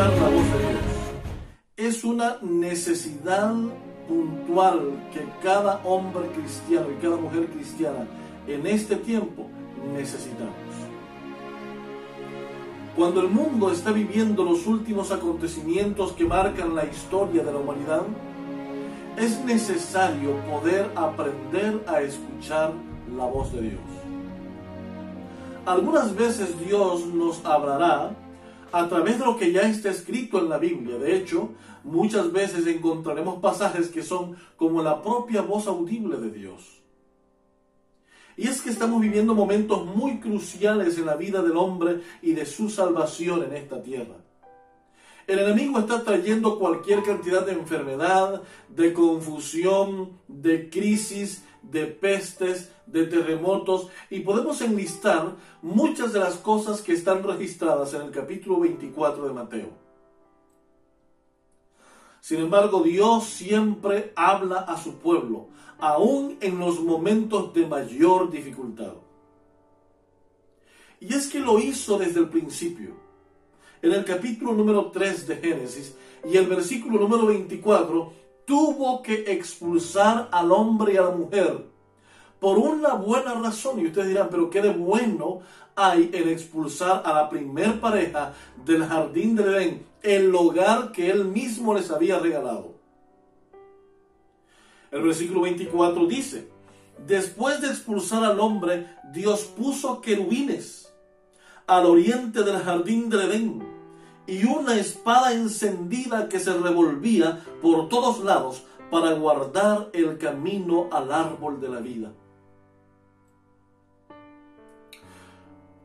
escuchar la voz de Dios es una necesidad puntual que cada hombre cristiano y cada mujer cristiana en este tiempo necesitamos. Cuando el mundo está viviendo los últimos acontecimientos que marcan la historia de la humanidad, es necesario poder aprender a escuchar la voz de Dios. Algunas veces Dios nos hablará a través de lo que ya está escrito en la Biblia. De hecho, muchas veces encontraremos pasajes que son como la propia voz audible de Dios. Y es que estamos viviendo momentos muy cruciales en la vida del hombre y de su salvación en esta tierra. El enemigo está trayendo cualquier cantidad de enfermedad, de confusión, de crisis, de pestes, de terremotos, y podemos enlistar muchas de las cosas que están registradas en el capítulo 24 de Mateo. Sin embargo, Dios siempre habla a su pueblo, aún en los momentos de mayor dificultad. Y es que lo hizo desde el principio. En el capítulo número 3 de Génesis y el versículo número 24, tuvo que expulsar al hombre y a la mujer por una buena razón. Y ustedes dirán, pero ¿qué de bueno hay en expulsar a la primer pareja del jardín del Edén, el hogar que él mismo les había regalado? El versículo 24 dice: después de expulsar al hombre, Dios puso querubines al oriente del jardín del Edén y una espada encendida que se revolvía por todos lados para guardar el camino al árbol de la vida.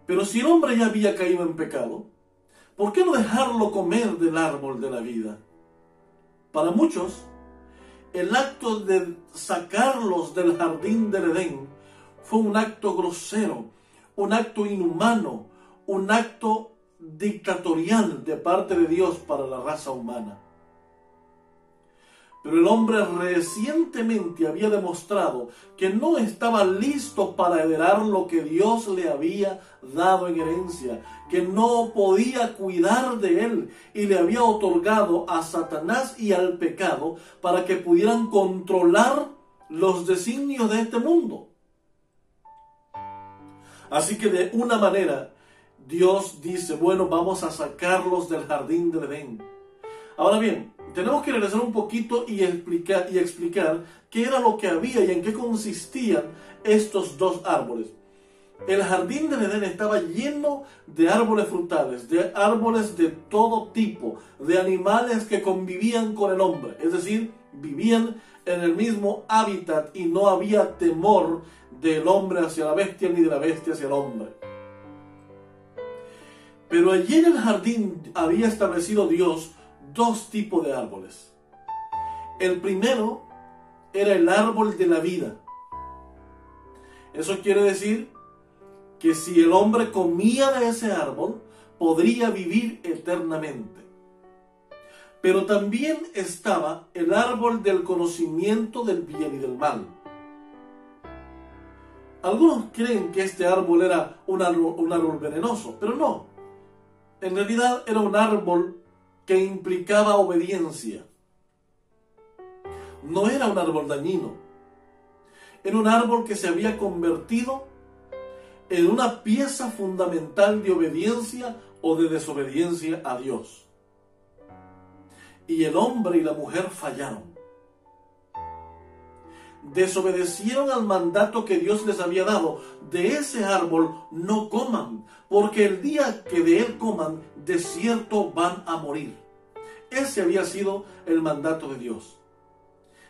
Pero si el hombre ya había caído en pecado, ¿por qué no dejarlo comer del árbol de la vida? Para muchos, el acto de sacarlos del jardín del Edén fue un acto grosero, un acto inhumano, un acto dictatorial de parte de Dios para la raza humana. Pero el hombre recientemente había demostrado que no estaba listo para heredar lo que Dios le había dado en herencia, que no podía cuidar de él y le había otorgado a Satanás y al pecado para que pudieran controlar los designios de este mundo. Así que de una manera Dios dice, bueno, vamos a sacarlos del jardín del Edén. Ahora bien, tenemos que regresar un poquito y explicar qué era lo que había y en qué consistían estos dos árboles. El jardín del Edén estaba lleno de árboles frutales, de árboles de todo tipo, de animales que convivían con el hombre, es decir, vivían en el mismo hábitat y no había temor del hombre hacia la bestia ni de la bestia hacia el hombre. Pero allí en el jardín había establecido Dios dos tipos de árboles. El primero era el árbol de la vida. Eso quiere decir que si el hombre comía de ese árbol, podría vivir eternamente. Pero también estaba el árbol del conocimiento del bien y del mal. Algunos creen que este árbol era un árbol venenoso, pero no. En realidad era un árbol que implicaba obediencia. No era un árbol dañino. Era un árbol que se había convertido en una pieza fundamental de obediencia o de desobediencia a Dios. Y el hombre y la mujer fallaron. Desobedecieron al mandato que Dios les había dado. De ese árbol no coman, porque el día que de él coman, de cierto van a morir. Ese había sido el mandato de Dios.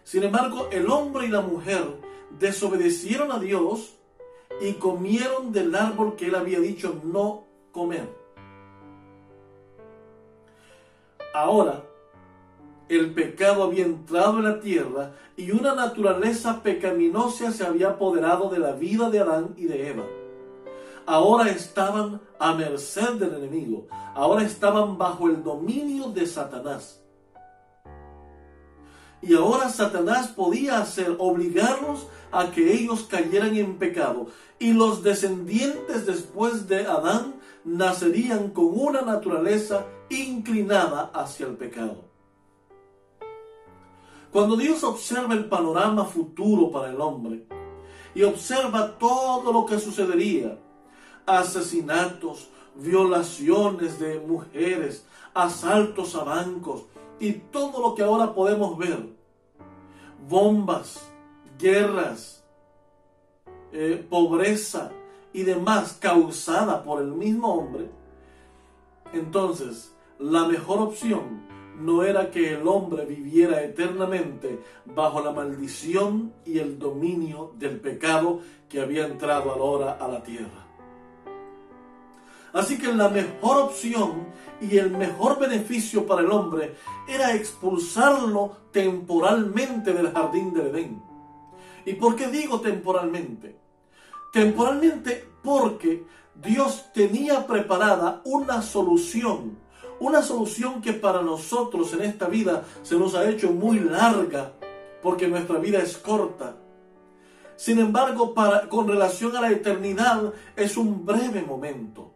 Sin embargo, el hombre y la mujer desobedecieron a Dios y comieron del árbol que él había dicho no comer. Ahora, el pecado había entrado en la tierra y una naturaleza pecaminosa se había apoderado de la vida de Adán y de Eva. Ahora estaban a merced del enemigo. Ahora estaban bajo el dominio de Satanás. Y ahora Satanás podía obligarlos a que ellos cayeran en pecado. Y los descendientes después de Adán nacerían con una naturaleza inclinada hacia el pecado. Cuando Dios observa el panorama futuro para el hombre y observa todo lo que sucedería, asesinatos, violaciones de mujeres, asaltos a bancos y todo lo que ahora podemos ver, bombas, guerras, pobreza y demás causada por el mismo hombre, entonces la mejor opción no era que el hombre viviera eternamente bajo la maldición y el dominio del pecado que había entrado ahora a la tierra. Así que la mejor opción y el mejor beneficio para el hombre era expulsarlo temporalmente del jardín del Edén. ¿Y por qué digo temporalmente? Temporalmente porque Dios tenía preparada una solución que para nosotros en esta vida se nos ha hecho muy larga, porque nuestra vida es corta. Sin embargo, con relación a la eternidad, es un breve momento.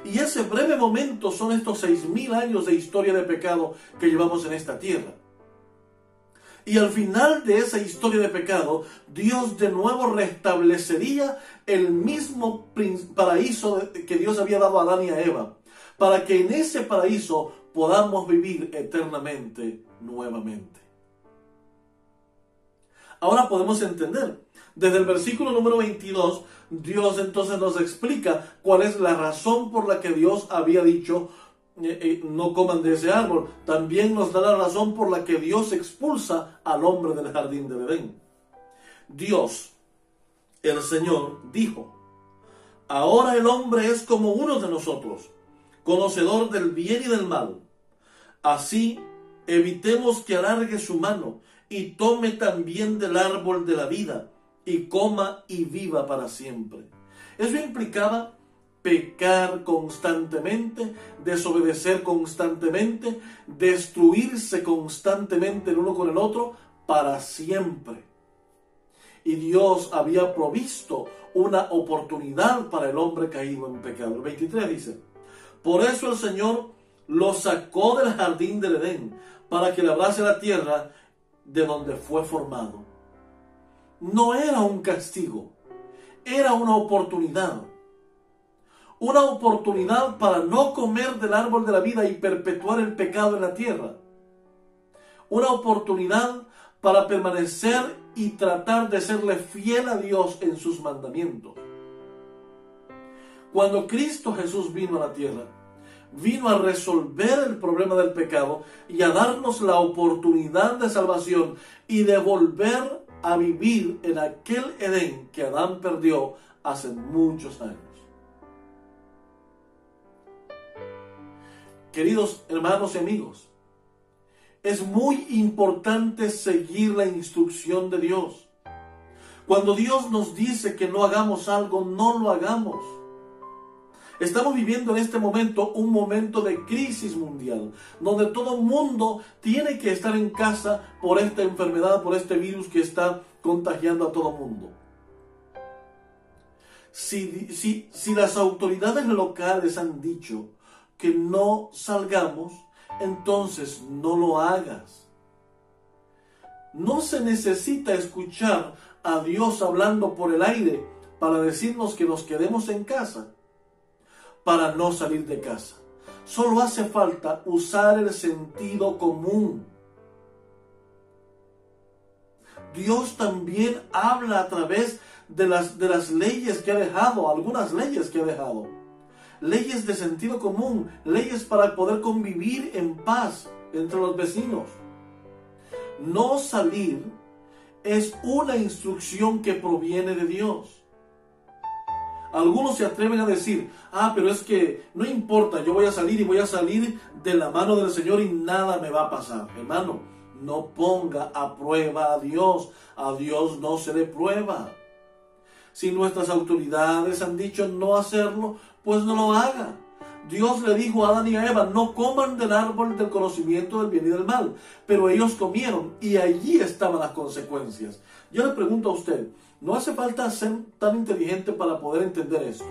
Y ese breve momento son estos 6,000 años de historia de pecado que llevamos en esta tierra. Y al final de esa historia de pecado, Dios de nuevo restablecería el mismo paraíso que Dios había dado a Adán y a Eva, para que en ese paraíso podamos vivir eternamente nuevamente. Ahora podemos entender, desde el versículo número 22, Dios entonces nos explica cuál es la razón por la que Dios había dicho no coman de ese árbol. También nos da la razón por la que Dios expulsa al hombre del jardín del Edén. Dios, el Señor, dijo: ahora el hombre es como uno de nosotros, conocedor del bien y del mal. Así evitemos que alargue su mano y tome también del árbol de la vida y coma y viva para siempre. Eso implicaba pecar constantemente, desobedecer constantemente, destruirse constantemente el uno con el otro para siempre. Y Dios había provisto una oportunidad para el hombre caído en pecado. El 23 dice: por eso el Señor lo sacó del jardín del Edén, para que labrase la tierra de donde fue formado. No era un castigo, era una oportunidad. Una oportunidad para no comer del árbol de la vida y perpetuar el pecado en la tierra. Una oportunidad para permanecer y tratar de serle fiel a Dios en sus mandamientos. Cuando Cristo Jesús vino a la tierra, vino a resolver el problema del pecado y a darnos la oportunidad de salvación y de volver a vivir en aquel Edén que Adán perdió hace muchos años. Queridos hermanos y amigos, es muy importante seguir la instrucción de Dios. Cuando Dios nos dice que no hagamos algo, no lo hagamos. Estamos viviendo en este momento un momento de crisis mundial, donde todo el mundo tiene que estar en casa por esta enfermedad, por este virus que está contagiando a todo el mundo. Si las autoridades locales han dicho que no salgamos, entonces no lo hagas. No se necesita escuchar a Dios hablando por el aire para decirnos que nos quedemos en casa, para no salir de casa. Solo hace falta usar el sentido común. Dios también habla a través de las leyes que ha dejado, algunas leyes que ha dejado. Leyes de sentido común, leyes para poder convivir en paz entre los vecinos. No salir es una instrucción que proviene de Dios. Algunos se atreven a decir: pero es que no importa, yo voy a salir y voy a salir de la mano del Señor y nada me va a pasar. Hermano, no ponga a prueba a Dios no se le prueba. Si nuestras autoridades han dicho no hacerlo, pues no lo haga. Dios le dijo a Adán y a Eva, no coman del árbol del conocimiento del bien y del mal. Pero ellos comieron y allí estaban las consecuencias. Yo le pregunto a usted, no hace falta ser tan inteligente para poder entender esto.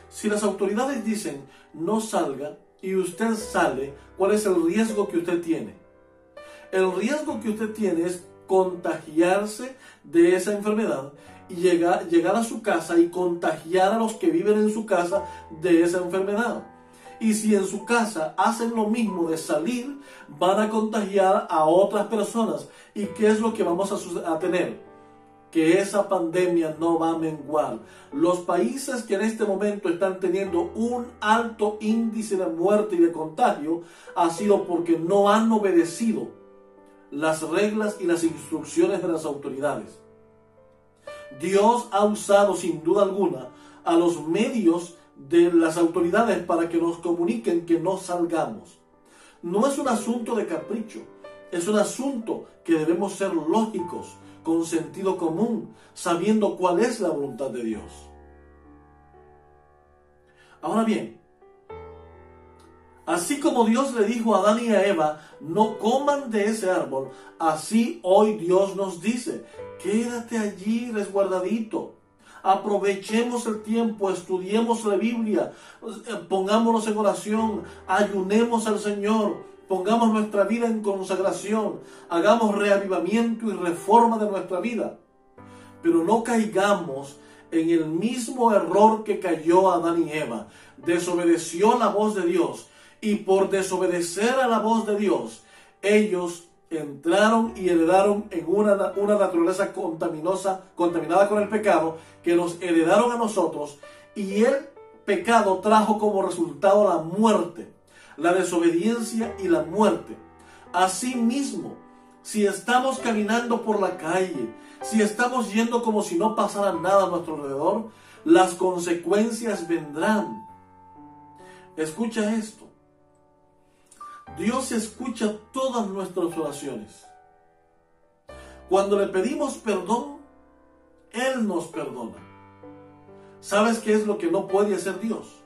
Si las autoridades dicen, no salga, y usted sale, ¿cuál es el riesgo que usted tiene? El riesgo que usted tiene es contagiarse de esa enfermedad y llegar a su casa y contagiar a los que viven en su casa de esa enfermedad. Y si en su casa hacen lo mismo de salir, van a contagiar a otras personas. ¿Y qué es lo que vamos a tener? Que esa pandemia no va a menguar. Los países que en este momento están teniendo un alto índice de muerte y de contagio ha sido porque no han obedecido las reglas y las instrucciones de las autoridades. Dios ha usado sin duda alguna a los medios de las autoridades para que nos comuniquen que no salgamos. No es un asunto de capricho, es un asunto que debemos ser lógicos, con sentido común, sabiendo cuál es la voluntad de Dios. Ahora bien, así como Dios le dijo a Adán y a Eva, no coman de ese árbol, así hoy Dios nos dice, quédate allí resguardadito. Aprovechemos el tiempo, estudiemos la Biblia, pongámonos en oración, ayunemos al Señor, pongamos nuestra vida en consagración, hagamos reavivamiento y reforma de nuestra vida. Pero no caigamos en el mismo error que cayó Adán y Eva. Desobedeció la voz de Dios y por desobedecer a la voz de Dios, ellos entraron y heredaron en una naturaleza contaminada con el pecado, que nos heredaron a nosotros, y el pecado trajo como resultado la muerte, la desobediencia y la muerte. Asimismo, si estamos caminando por la calle, si estamos yendo como si no pasara nada a nuestro alrededor, las consecuencias vendrán. Escucha esto. Dios escucha todas nuestras oraciones. Cuando le pedimos perdón, Él nos perdona. ¿Sabes qué es lo que no puede hacer Dios?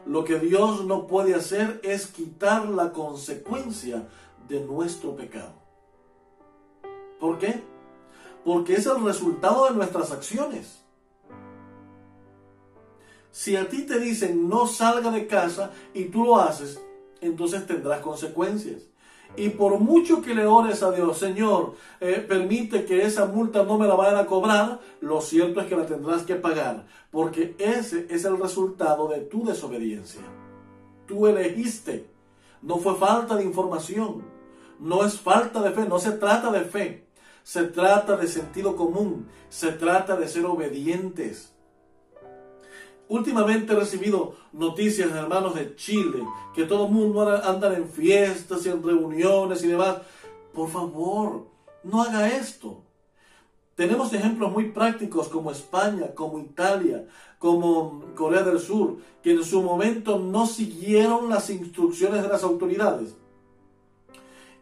Lo que Dios no puede hacer es quitar la consecuencia de nuestro pecado. ¿Por qué? Porque es el resultado de nuestras acciones. Si a ti te dicen no salga de casa y tú lo haces, entonces tendrás consecuencias. Y por mucho que le ores a Dios, Señor, permite que esa multa no me la vayan a cobrar, lo cierto es que la tendrás que pagar, porque ese es el resultado de tu desobediencia. Tú elegiste, no fue falta de información, no es falta de fe, no se trata de fe, se trata de sentido común, se trata de ser obedientes. Últimamente he recibido noticias, hermanos, de Chile, que todo el mundo anda en fiestas y en reuniones y demás. Por favor, no haga esto. Tenemos ejemplos muy prácticos como España, como Italia, como Corea del Sur, que en su momento no siguieron las instrucciones de las autoridades.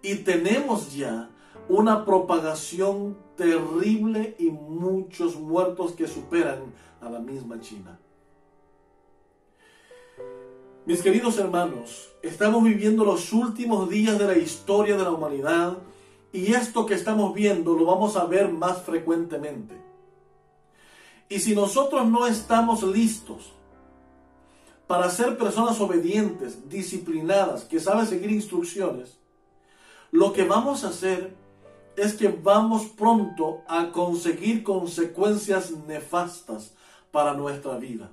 Y tenemos ya una propagación terrible y muchos muertos que superan a la misma China. Mis queridos hermanos, estamos viviendo los últimos días de la historia de la humanidad y esto que estamos viendo lo vamos a ver más frecuentemente. Y si nosotros no estamos listos para ser personas obedientes, disciplinadas, que saben seguir instrucciones, lo que vamos a hacer es que vamos pronto a conseguir consecuencias nefastas para nuestra vida.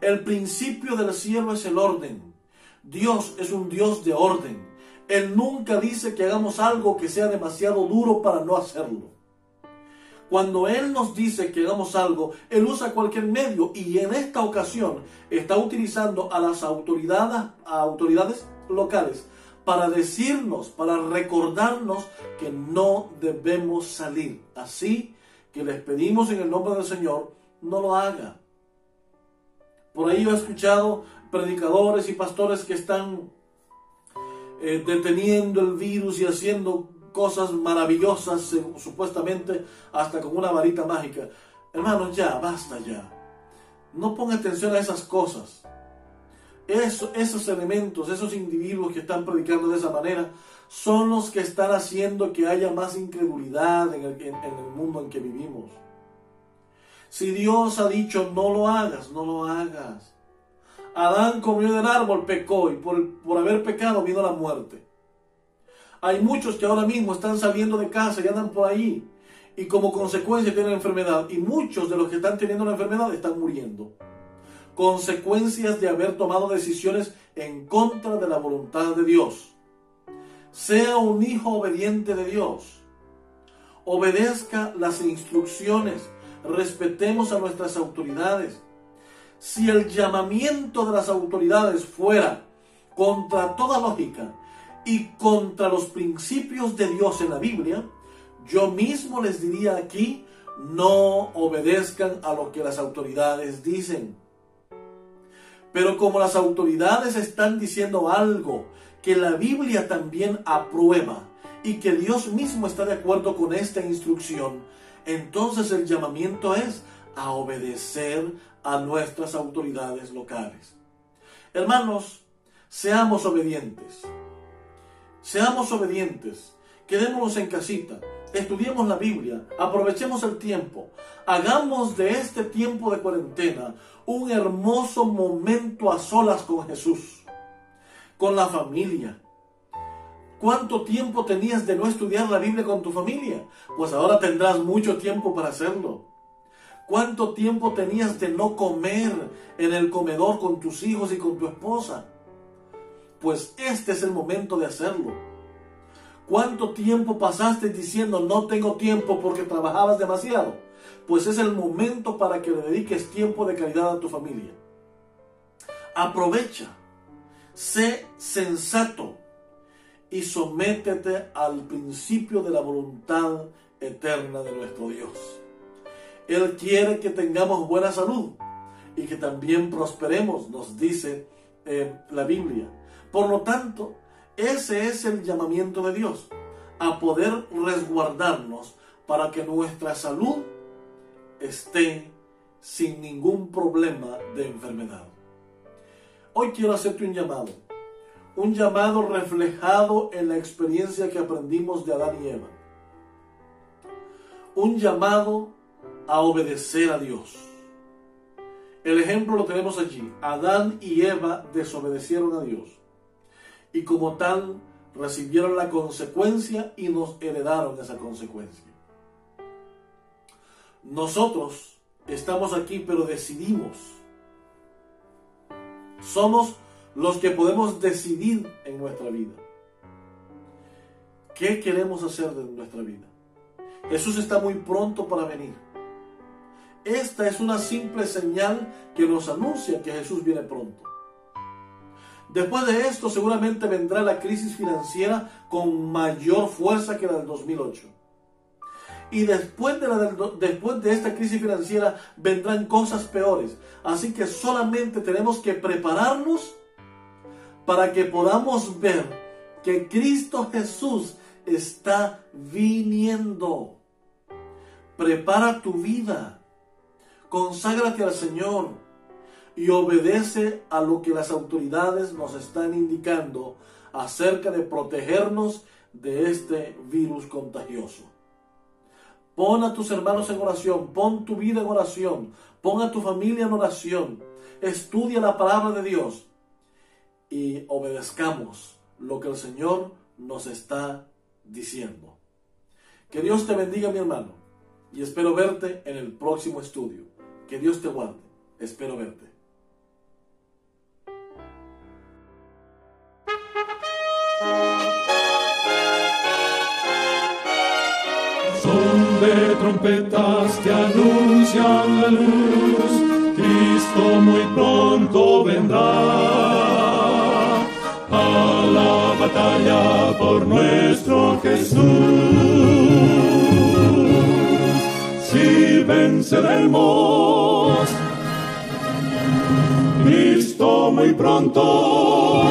El principio del cielo es el orden. Dios es un Dios de orden. Él nunca dice que hagamos algo que sea demasiado duro para no hacerlo. Cuando Él nos dice que hagamos algo, Él usa cualquier medio y en esta ocasión está utilizando a las autoridades locales para decirnos, para recordarnos que no debemos salir. Así que les pedimos en el nombre del Señor, no lo haga. Por ahí yo he escuchado predicadores y pastores que están deteniendo el virus y haciendo cosas maravillosas, supuestamente hasta con una varita mágica. Hermanos, ya, basta ya. No ponga atención a esas cosas. esos elementos, esos individuos que están predicando de esa manera, son los que están haciendo que haya más incredulidad en el mundo en que vivimos. Si Dios ha dicho no lo hagas, no lo hagas. Adán comió del árbol, pecó, y por haber pecado vino la muerte. Hay muchos que ahora mismo están saliendo de casa y andan por ahí, y como consecuencia tienen enfermedad, y muchos de los que están teniendo la enfermedad están muriendo. Consecuencias de haber tomado decisiones en contra de la voluntad de Dios. Sea un hijo obediente de Dios. Obedezca las instrucciones. Respetemos a nuestras autoridades. Si el llamamiento de las autoridades fuera contra toda lógica y contra los principios de Dios en la Biblia, yo mismo les diría aquí, no obedezcan a lo que las autoridades dicen. Pero como las autoridades están diciendo algo que la Biblia también aprueba y que Dios mismo está de acuerdo con esta instrucción, entonces el llamamiento es a obedecer a nuestras autoridades locales. Hermanos, seamos obedientes. Seamos obedientes. Quedémonos en casita. Estudiemos la Biblia. Aprovechemos el tiempo. Hagamos de este tiempo de cuarentena un hermoso momento a solas con Jesús. Con la familia. ¿Cuánto tiempo tenías de no estudiar la Biblia con tu familia? Pues ahora tendrás mucho tiempo para hacerlo. ¿Cuánto tiempo tenías de no comer en el comedor con tus hijos y con tu esposa? Pues este es el momento de hacerlo. ¿Cuánto tiempo pasaste diciendo no tengo tiempo porque trabajabas demasiado? Pues es el momento para que le dediques tiempo de calidad a tu familia. Aprovecha, sé sensato y sométete al principio de la voluntad eterna de nuestro Dios. Él quiere que tengamos buena salud y que también prosperemos, nos dice la Biblia. Por lo tanto, ese es el llamamiento de Dios, a poder resguardarnos para que nuestra salud esté sin ningún problema de enfermedad. Hoy quiero hacerte un llamado reflejado en la experiencia que aprendimos de Adán y Eva. Un llamado a obedecer a Dios. El ejemplo lo tenemos allí. Adán y Eva desobedecieron a Dios. Y como tal, recibieron la consecuencia y nos heredaron esa consecuencia. Nosotros estamos aquí, pero decidimos. Somos los que podemos decidir en nuestra vida. ¿Qué queremos hacer de nuestra vida? Jesús está muy pronto para venir. Esta es una simple señal que nos anuncia que Jesús viene pronto. Después de esto seguramente vendrá la crisis financiera con mayor fuerza que la del 2008. Y después de esta crisis financiera vendrán cosas peores. Así que solamente tenemos que prepararnos para que podamos ver que Cristo Jesús está viniendo. Prepara tu vida. Conságrate al Señor y obedece a lo que las autoridades nos están indicando acerca de protegernos de este virus contagioso. Pon a tus hermanos en oración, pon tu vida en oración, pon a tu familia en oración, estudia la palabra de Dios y obedezcamos lo que el Señor nos está diciendo. Que Dios te bendiga, mi hermano, y espero verte en el próximo estudio. Que Dios te guarde, espero verte. Son de trompetas que anuncian la luz, Cristo muy pronto vendrá a la batalla por nuestro Jesús. Si venceremos, Cristo muy pronto